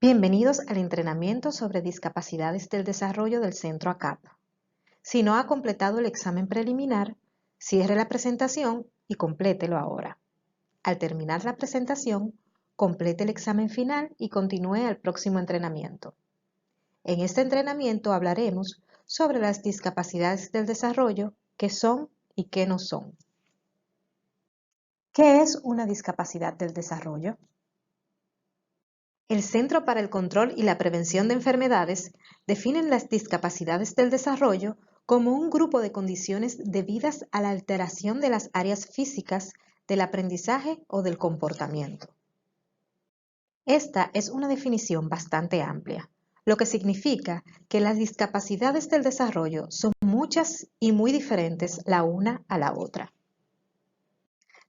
Bienvenidos al entrenamiento sobre discapacidades del desarrollo del Centro ACAP. Si no ha completado el examen preliminar, cierre la presentación y complételo ahora. Al terminar la presentación, complete el examen final y continúe al próximo entrenamiento. En este entrenamiento hablaremos sobre las discapacidades del desarrollo, qué son y qué no son. ¿Qué es una discapacidad del desarrollo? El Centro para el Control y la Prevención de Enfermedades define las discapacidades del desarrollo como un grupo de condiciones debidas a la alteración de las áreas físicas, del aprendizaje o del comportamiento. Esta es una definición bastante amplia, lo que significa que las discapacidades del desarrollo son muchas y muy diferentes la una a la otra.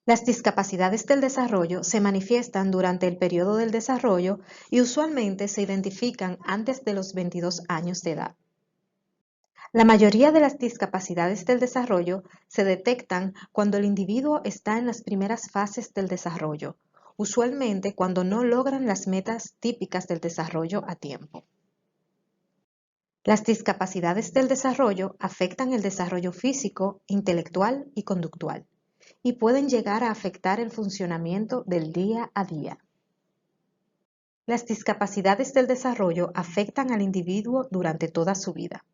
Las discapacidades del desarrollo se manifiestan durante el periodo del desarrollo y usualmente se identifican antes de los 22 años de edad. La mayoría de las discapacidades del desarrollo se detectan cuando el individuo está en las primeras fases del desarrollo, usualmente cuando no logran las metas típicas del desarrollo a tiempo. Las discapacidades del desarrollo afectan el desarrollo físico, intelectual y conductual, y pueden llegar a afectar el funcionamiento del día a día. Las discapacidades del desarrollo afectan al individuo durante toda su vida,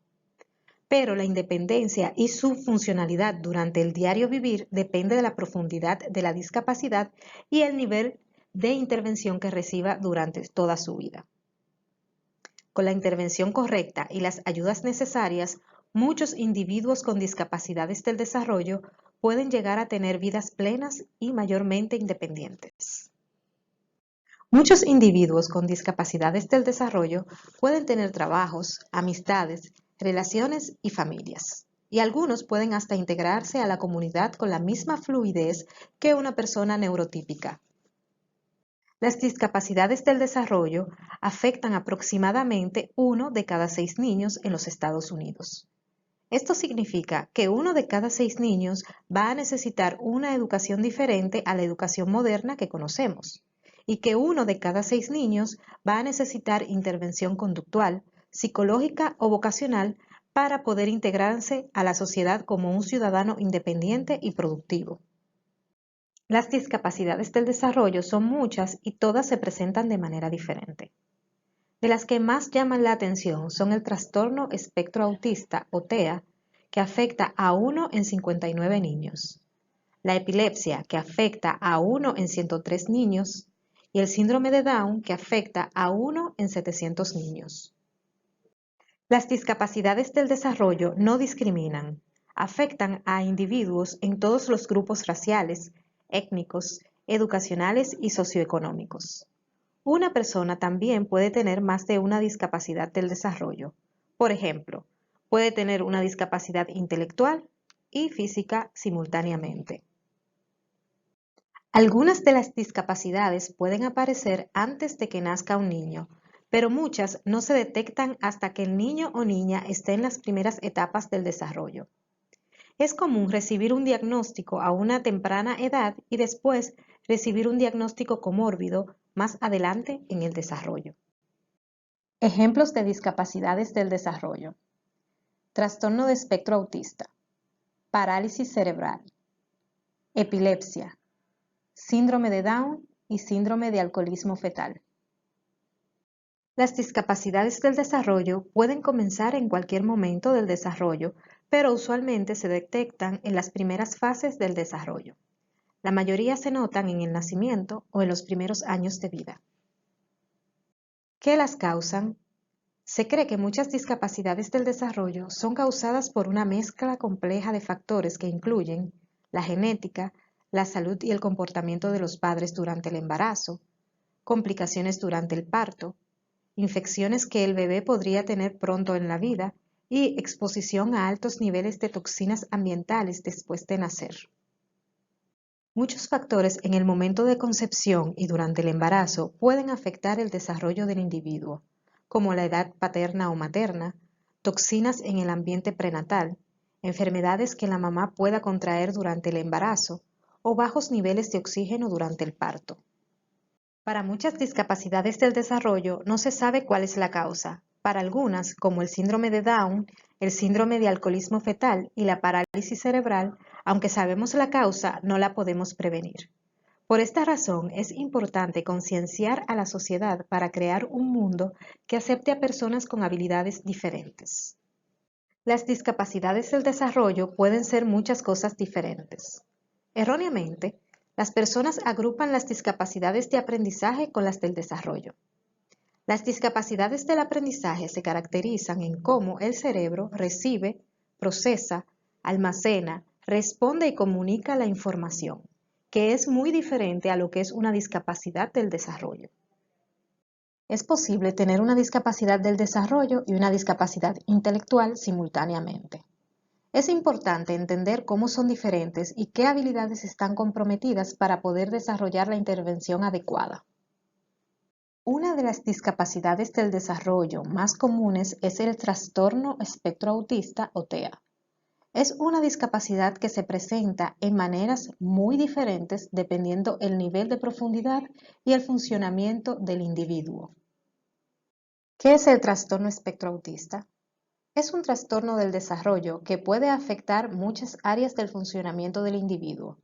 pero la independencia y su funcionalidad durante el diario vivir depende de la profundidad de la discapacidad y el nivel de intervención que reciba durante toda su vida. Con la intervención correcta y las ayudas necesarias, muchos individuos con discapacidades del desarrollo pueden llegar a tener vidas plenas y mayormente independientes. Muchos individuos con discapacidades del desarrollo pueden tener trabajos, amistades, relaciones y familias, y algunos pueden hasta integrarse a la comunidad con la misma fluidez que una persona neurotípica. Las discapacidades del desarrollo afectan aproximadamente 1 de cada 6 niños en los Estados Unidos. Esto significa que 1 de cada 6 niños va a necesitar una educación diferente a la educación moderna que conocemos, y que 1 de cada 6 niños va a necesitar intervención conductual, psicológica o vocacional para poder integrarse a la sociedad como un ciudadano independiente y productivo. Las discapacidades del desarrollo son muchas y todas se presentan de manera diferente. De las que más llaman la atención son el trastorno espectro autista o TEA, que afecta a 1 en 59 niños, la epilepsia, que afecta a 1 en 103 niños, y el síndrome de Down, que afecta a 1 en 700 niños. Las discapacidades del desarrollo no discriminan, afectan a individuos en todos los grupos raciales, étnicos, educacionales y socioeconómicos. Una persona también puede tener más de una discapacidad del desarrollo. Por ejemplo, puede tener una discapacidad intelectual y física simultáneamente. Algunas de las discapacidades pueden aparecer antes de que nazca un niño, pero muchas no se detectan hasta que el niño o niña esté en las primeras etapas del desarrollo. Es común recibir un diagnóstico a una temprana edad y después recibir un diagnóstico comórbido más adelante en el desarrollo. Ejemplos de discapacidades del desarrollo: trastorno de espectro autista, parálisis cerebral, epilepsia, síndrome de Down y síndrome de alcoholismo fetal. Las discapacidades del desarrollo pueden comenzar en cualquier momento del desarrollo, pero usualmente se detectan en las primeras fases del desarrollo. La mayoría se notan en el nacimiento o en los primeros años de vida. ¿Qué las causan? Se cree que muchas discapacidades del desarrollo son causadas por una mezcla compleja de factores que incluyen la genética, la salud y el comportamiento de los padres durante el embarazo, complicaciones durante el parto, infecciones que el bebé podría tener pronto en la vida y exposición a altos niveles de toxinas ambientales después de nacer. Muchos factores en el momento de concepción y durante el embarazo pueden afectar el desarrollo del individuo, como la edad paterna o materna, toxinas en el ambiente prenatal, enfermedades que la mamá pueda contraer durante el embarazo o bajos niveles de oxígeno durante el parto. Para muchas discapacidades del desarrollo no se sabe cuál es la causa. Para algunas, como el síndrome de Down, el síndrome de alcoholismo fetal y la parálisis cerebral, aunque sabemos la causa, no la podemos prevenir. Por esta razón, es importante concienciar a la sociedad para crear un mundo que acepte a personas con habilidades diferentes. Las discapacidades del desarrollo pueden ser muchas cosas diferentes. Erróneamente, las personas agrupan las discapacidades de aprendizaje con las del desarrollo. Las discapacidades del aprendizaje se caracterizan en cómo el cerebro recibe, procesa, almacena, responde y comunica la información, que es muy diferente a lo que es una discapacidad del desarrollo. Es posible tener una discapacidad del desarrollo y una discapacidad intelectual simultáneamente. Es importante entender cómo son diferentes y qué habilidades están comprometidas para poder desarrollar la intervención adecuada. Una de las discapacidades del desarrollo más comunes es el trastorno espectro autista o TEA. Es una discapacidad que se presenta en maneras muy diferentes dependiendo el nivel de profundidad y el funcionamiento del individuo. ¿Qué es el trastorno espectro autista? Es un trastorno del desarrollo que puede afectar muchas áreas del funcionamiento del individuo,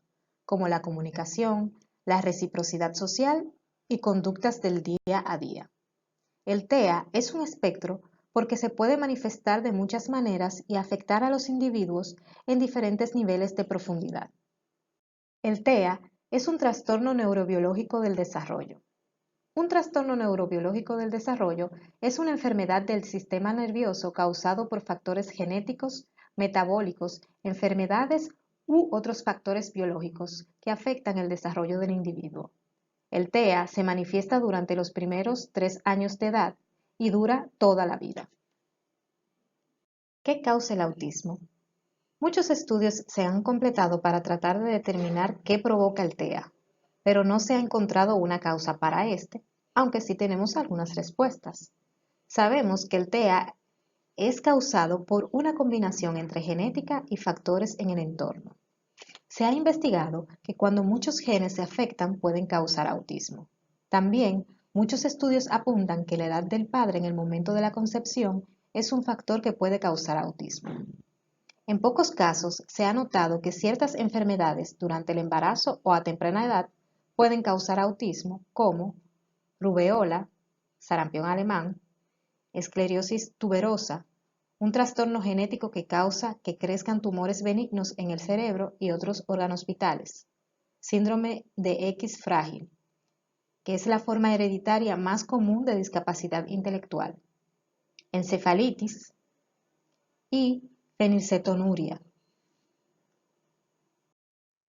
como la comunicación, la reciprocidad social y conductas del día a día. El TEA es un espectro porque se puede manifestar de muchas maneras y afectar a los individuos en diferentes niveles de profundidad. El TEA es un trastorno neurobiológico del desarrollo. Un trastorno neurobiológico del desarrollo es una enfermedad del sistema nervioso causado por factores genéticos, metabólicos, enfermedades u otros factores biológicos que afectan el desarrollo del individuo. El TEA se manifiesta durante los primeros 3 años de edad y dura toda la vida. ¿Qué causa el autismo? Muchos estudios se han completado para tratar de determinar qué provoca el TEA, pero no se ha encontrado una causa para este, aunque sí tenemos algunas respuestas. Sabemos que el TEA es causado por una combinación entre genética y factores en el entorno. Se ha investigado que cuando muchos genes se afectan pueden causar autismo. También, muchos estudios apuntan que la edad del padre en el momento de la concepción es un factor que puede causar autismo. En pocos casos se ha notado que ciertas enfermedades durante el embarazo o a temprana edad pueden causar autismo, como rubeola, sarampión alemán, esclerosis tuberosa, un trastorno genético que causa que crezcan tumores benignos en el cerebro y otros órganos vitales, síndrome de X frágil, que es la forma hereditaria más común de discapacidad intelectual, encefalitis y fenilcetonuria.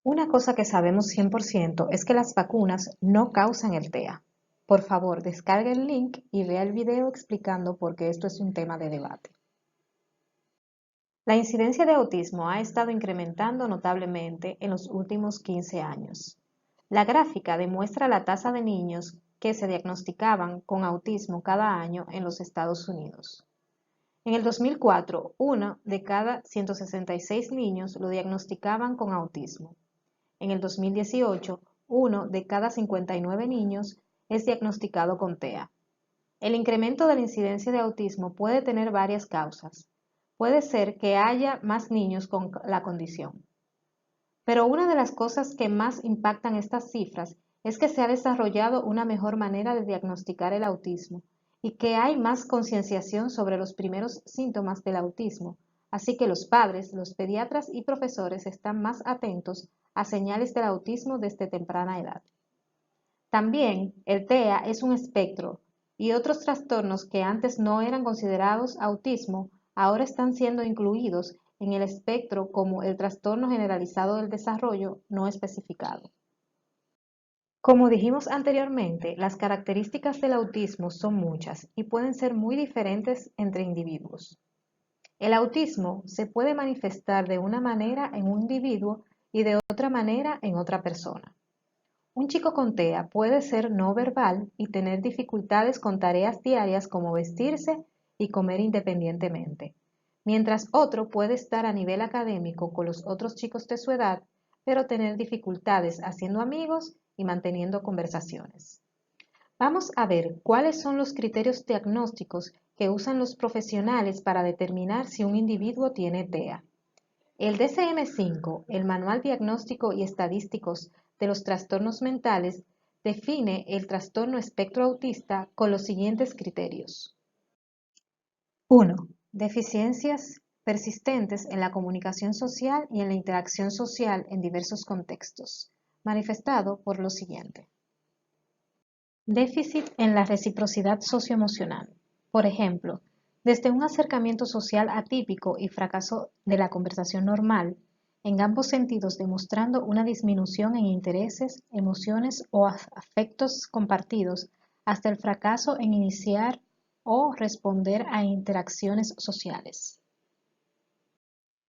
Una cosa que sabemos 100% es que las vacunas no causan el TEA. Por favor, descargue el link y vea el video explicando por qué esto es un tema de debate. La incidencia de autismo ha estado incrementando notablemente en los últimos 15 años. La gráfica demuestra la tasa de niños que se diagnosticaban con autismo cada año en los Estados Unidos. En el 2004, uno de cada 166 niños lo diagnosticaban con autismo. En el 2018, uno de cada 59 niños es diagnosticado con TEA. El incremento de la incidencia de autismo puede tener varias causas. Puede ser que haya más niños con la condición. Pero una de las cosas que más impactan estas cifras es que se ha desarrollado una mejor manera de diagnosticar el autismo y que hay más concienciación sobre los primeros síntomas del autismo, así que los padres, los pediatras y profesores están más atentos a señales del autismo desde temprana edad. También el TEA es un espectro y otros trastornos que antes no eran considerados autismo ahora están siendo incluidos en el espectro como el trastorno generalizado del desarrollo no especificado. Como dijimos anteriormente, las características del autismo son muchas y pueden ser muy diferentes entre individuos. El autismo se puede manifestar de una manera en un individuo y de otra manera en otra persona. Un chico con TEA puede ser no verbal y tener dificultades con tareas diarias como vestirse y comer independientemente, mientras otro puede estar a nivel académico con los otros chicos de su edad, pero tener dificultades haciendo amigos y manteniendo conversaciones. Vamos a ver cuáles son los criterios diagnósticos que usan los profesionales para determinar si un individuo tiene TEA. El DSM-5, el Manual Diagnóstico y Estadísticos de los Trastornos Mentales, define el trastorno espectro autista con los siguientes criterios. 1. Deficiencias persistentes en la comunicación social y en la interacción social en diversos contextos, manifestado por lo siguiente. Déficit en la reciprocidad socioemocional. Por ejemplo, desde un acercamiento social atípico y fracaso de la conversación normal, en ambos sentidos demostrando una disminución en intereses, emociones o afectos compartidos, hasta el fracaso en iniciar o responder a interacciones sociales.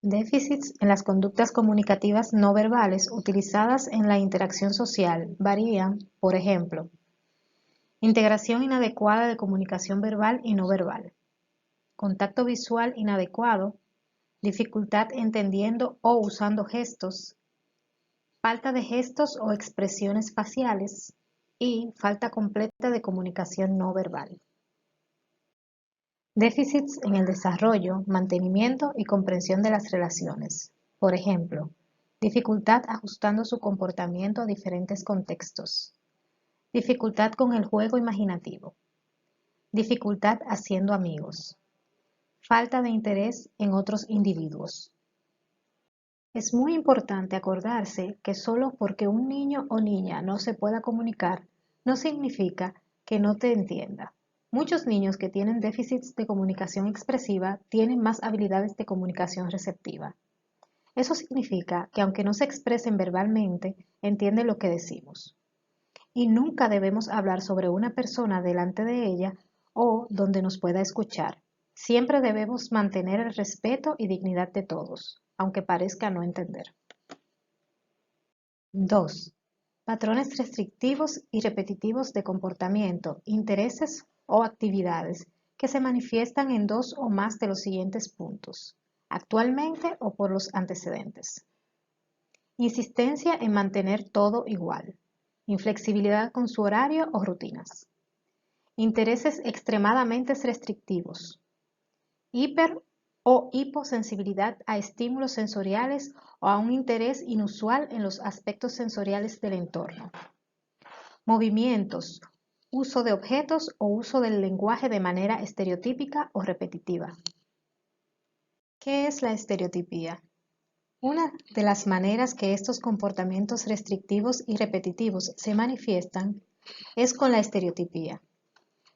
Déficits en las conductas comunicativas no verbales utilizadas en la interacción social varían, por ejemplo, integración inadecuada de comunicación verbal y no verbal, contacto visual inadecuado, dificultad entendiendo o usando gestos, falta de gestos o expresiones faciales y falta completa de comunicación no verbal. Déficits en el desarrollo, mantenimiento y comprensión de las relaciones. Por ejemplo, dificultad ajustando su comportamiento a diferentes contextos. Dificultad con el juego imaginativo. Dificultad haciendo amigos. Falta de interés en otros individuos. Es muy importante acordarse que solo porque un niño o niña no se pueda comunicar, no significa que no te entienda. Muchos niños que tienen déficits de comunicación expresiva tienen más habilidades de comunicación receptiva. Eso significa que aunque no se expresen verbalmente, entienden lo que decimos. Y nunca debemos hablar sobre una persona delante de ella o donde nos pueda escuchar. Siempre debemos mantener el respeto y dignidad de todos, aunque parezca no entender. 2. Patrones restrictivos y repetitivos de comportamiento, intereses o actividades que se manifiestan en dos o más de los siguientes puntos, actualmente o por los antecedentes. Insistencia en mantener todo igual. Inflexibilidad con su horario o rutinas. Intereses extremadamente restrictivos. Hiper o hiposensibilidad a estímulos sensoriales o a un interés inusual en los aspectos sensoriales del entorno. Movimientos, uso de objetos o uso del lenguaje de manera estereotípica o repetitiva. ¿Qué es la estereotipía? Una de las maneras que estos comportamientos restrictivos y repetitivos se manifiestan es con la estereotipía.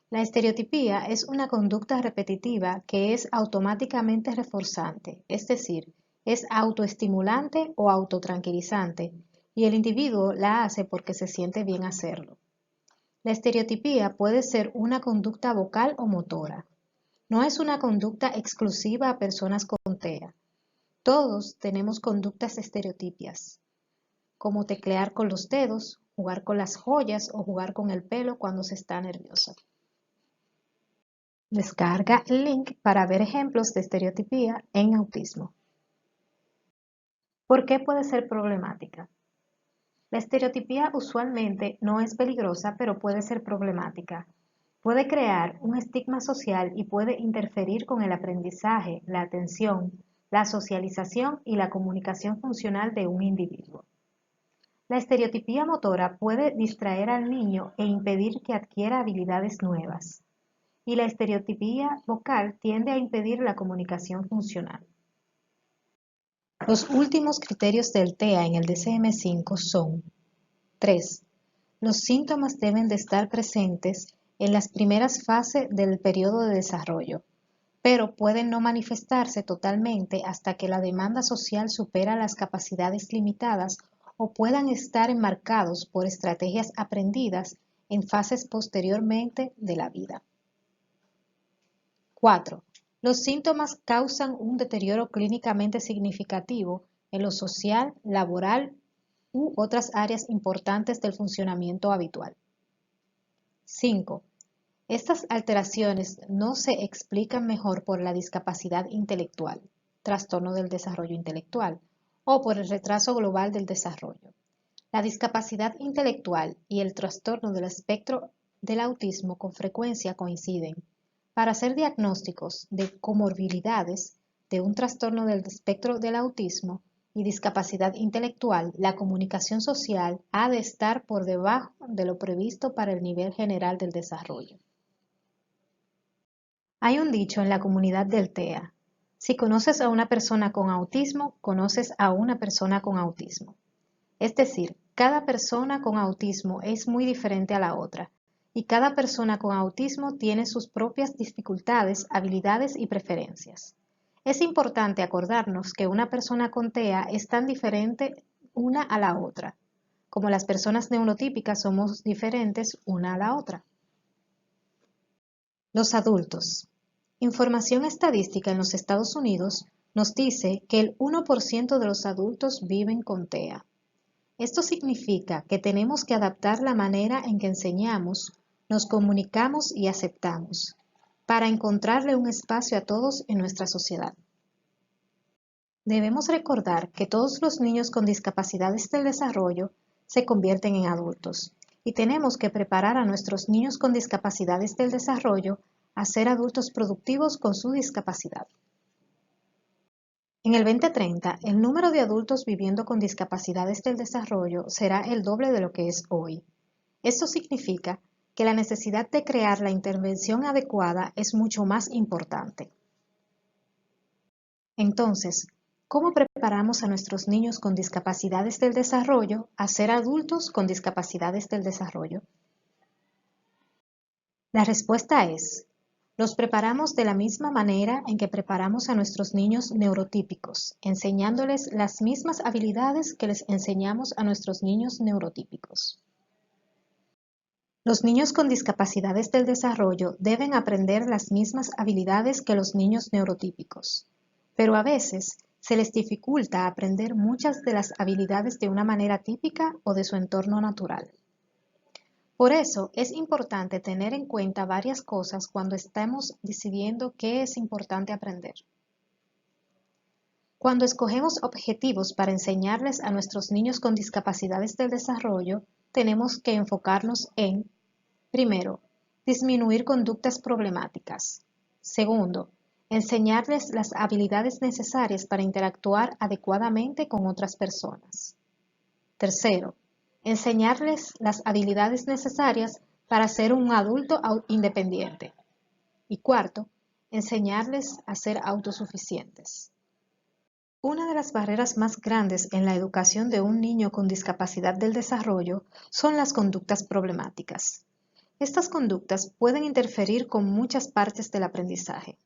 La estereotipía es una conducta repetitiva que es automáticamente reforzante, es decir, es autoestimulante o autotranquilizante, y el individuo la hace porque se siente bien hacerlo. La estereotipía puede ser una conducta vocal o motora. No es una conducta exclusiva a personas con TEA. Todos tenemos conductas estereotipias, como teclear con los dedos, jugar con las joyas o jugar con el pelo cuando se está nervioso. Descarga el link para ver ejemplos de estereotipía en autismo. ¿Por qué puede ser problemática? La estereotipía usualmente no es peligrosa, pero puede ser problemática. Puede crear un estigma social y puede interferir con el aprendizaje, la atención, la socialización y la comunicación funcional de un individuo. La estereotipía motora puede distraer al niño e impedir que adquiera habilidades nuevas. Y la estereotipía vocal tiende a impedir la comunicación funcional. Los últimos criterios del TEA en el DSM-5 son 3. Los síntomas deben de estar presentes en las primeras fases del periodo de desarrollo, pero pueden no manifestarse totalmente hasta que la demanda social supera las capacidades limitadas o puedan estar enmarcados por estrategias aprendidas en fases posteriormente de la vida. 4. Los síntomas causan un deterioro clínicamente significativo en lo social, laboral u otras áreas importantes del funcionamiento habitual. 5. Estas alteraciones no se explican mejor por la discapacidad intelectual, trastorno del desarrollo intelectual, o por el retraso global del desarrollo. La discapacidad intelectual y el trastorno del espectro del autismo con frecuencia coinciden. Para hacer diagnósticos de comorbilidades de un trastorno del espectro del autismo y discapacidad intelectual, la comunicación social ha de estar por debajo de lo previsto para el nivel general del desarrollo. Hay un dicho en la comunidad del TEA: si conoces a una persona con autismo, conoces a una persona con autismo. Es decir, cada persona con autismo es muy diferente a la otra, y cada persona con autismo tiene sus propias dificultades, habilidades y preferencias. Es importante acordarnos que una persona con TEA es tan diferente una a la otra, como las personas neurotípicas somos diferentes una a la otra. Los adultos. Información estadística en los Estados Unidos nos dice que el 1% de los adultos viven con TEA. Esto significa que tenemos que adaptar la manera en que enseñamos, nos comunicamos y aceptamos, para encontrarle un espacio a todos en nuestra sociedad. Debemos recordar que todos los niños con discapacidades del desarrollo se convierten en adultos, y tenemos que preparar a nuestros niños con discapacidades del desarrollo a ser adultos productivos con su discapacidad. En el 2030, el número de adultos viviendo con discapacidades del desarrollo será el doble de lo que es hoy. Esto significa que la necesidad de crear la intervención adecuada es mucho más importante. Entonces, ¿cómo preparamos a nuestros niños con discapacidades del desarrollo a ser adultos con discapacidades del desarrollo? La respuesta es: los preparamos de la misma manera en que preparamos a nuestros niños neurotípicos, enseñándoles las mismas habilidades que les enseñamos a nuestros niños neurotípicos. Los niños con discapacidades del desarrollo deben aprender las mismas habilidades que los niños neurotípicos, pero a veces se les dificulta aprender muchas de las habilidades de una manera típica o de su entorno natural. Por eso es importante tener en cuenta varias cosas cuando estamos decidiendo qué es importante aprender. Cuando escogemos objetivos para enseñarles a nuestros niños con discapacidades del desarrollo, tenemos que enfocarnos en: primero, disminuir conductas problemáticas. Segundo, enseñarles las habilidades necesarias para interactuar adecuadamente con otras personas. Tercero, enseñarles las habilidades necesarias para ser un adulto independiente. Y cuarto, enseñarles a ser autosuficientes. Una de las barreras más grandes en la educación de un niño con discapacidad del desarrollo son las conductas problemáticas. Estas conductas pueden interferir con muchas partes del aprendizaje.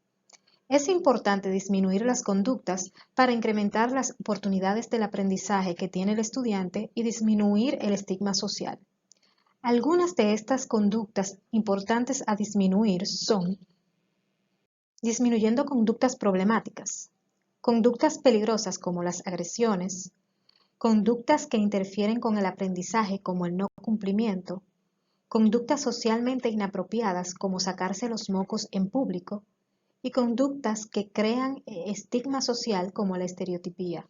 Es importante disminuir las conductas para incrementar las oportunidades del aprendizaje que tiene el estudiante y disminuir el estigma social. Algunas de estas conductas importantes a disminuir son: disminuyendo conductas problemáticas, conductas peligrosas como las agresiones, conductas que interfieren con el aprendizaje como el no cumplimiento, conductas socialmente inapropiadas como sacarse los mocos en público, y conductas que crean estigma social como la estereotipía.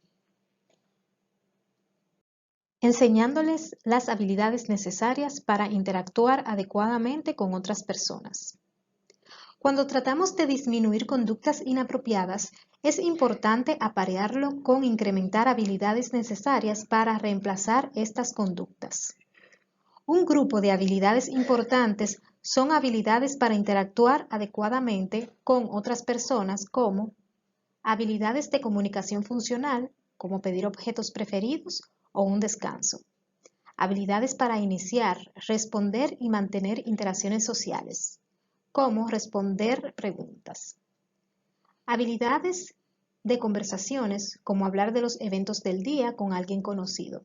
Enseñándoles las habilidades necesarias para interactuar adecuadamente con otras personas. Cuando tratamos de disminuir conductas inapropiadas, es importante aparearlo con incrementar habilidades necesarias para reemplazar estas conductas. Un grupo de habilidades importantes son habilidades para interactuar adecuadamente con otras personas, como habilidades de comunicación funcional, como pedir objetos preferidos o un descanso. Habilidades para iniciar, responder y mantener interacciones sociales, como responder preguntas. Habilidades de conversaciones, como hablar de los eventos del día con alguien conocido.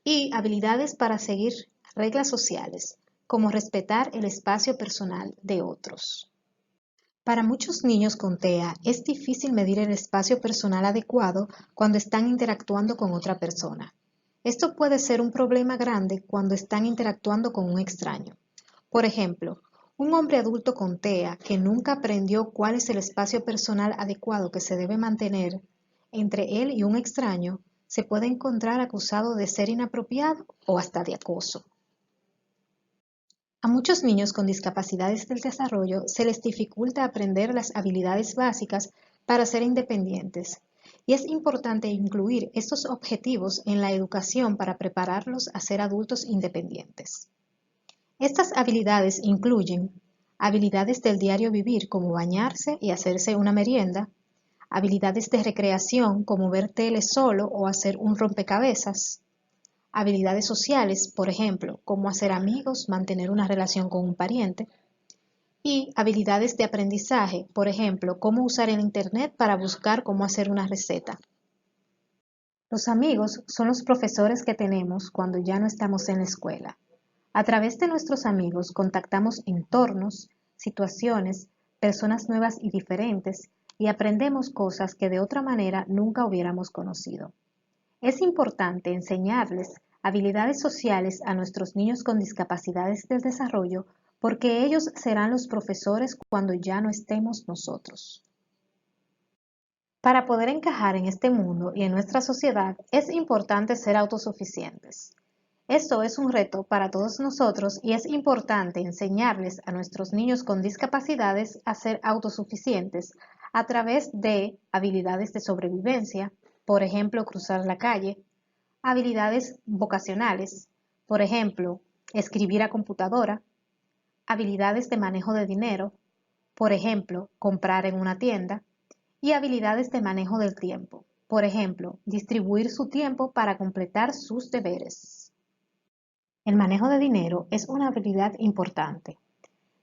Y habilidades para seguir reglas sociales, como respetar el espacio personal de otros. Para muchos niños con TEA es difícil medir el espacio personal adecuado cuando están interactuando con otra persona. Esto puede ser un problema grande cuando están interactuando con un extraño. Por ejemplo, un hombre adulto con TEA que nunca aprendió cuál es el espacio personal adecuado que se debe mantener entre él y un extraño se puede encontrar acusado de ser inapropiado o hasta de acoso. A muchos niños con discapacidades del desarrollo se les dificulta aprender las habilidades básicas para ser independientes, y es importante incluir estos objetivos en la educación para prepararlos a ser adultos independientes. Estas habilidades incluyen habilidades del diario vivir como bañarse y hacerse una merienda, habilidades de recreación como ver tele solo o hacer un rompecabezas, habilidades sociales, por ejemplo, cómo hacer amigos, mantener una relación con un pariente, y habilidades de aprendizaje, por ejemplo, cómo usar el Internet para buscar cómo hacer una receta. Los amigos son los profesores que tenemos cuando ya no estamos en la escuela. A través de nuestros amigos contactamos entornos, situaciones, personas nuevas y diferentes y aprendemos cosas que de otra manera nunca hubiéramos conocido. Es importante enseñarles habilidades sociales a nuestros niños con discapacidades del desarrollo porque ellos serán los profesores cuando ya no estemos nosotros. Para poder encajar en este mundo y en nuestra sociedad es importante ser autosuficientes. Esto es un reto para todos nosotros y es importante enseñarles a nuestros niños con discapacidades a ser autosuficientes a través de habilidades de sobrevivencia, por ejemplo, cruzar la calle, habilidades vocacionales, por ejemplo, escribir a computadora, habilidades de manejo de dinero, por ejemplo, comprar en una tienda, y habilidades de manejo del tiempo, por ejemplo, distribuir su tiempo para completar sus deberes. El manejo de dinero es una habilidad importante.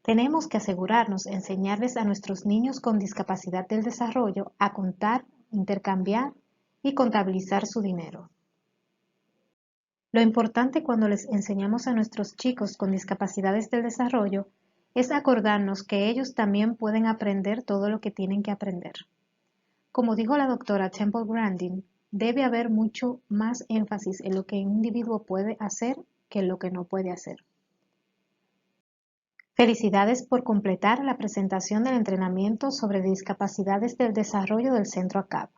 Tenemos que asegurarnos de enseñarles a nuestros niños con discapacidad del desarrollo a contar, intercambiar y contabilizar su dinero. Lo importante cuando les enseñamos a nuestros chicos con discapacidades del desarrollo es acordarnos que ellos también pueden aprender todo lo que tienen que aprender. Como dijo la doctora Temple Grandin, debe haber mucho más énfasis en lo que un individuo puede hacer que en lo que no puede hacer. Felicidades por completar la presentación del entrenamiento sobre discapacidades del desarrollo del Centro ACAP.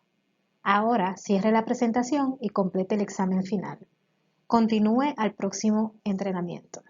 Ahora cierre la presentación y complete el examen final. Continúe al próximo entrenamiento.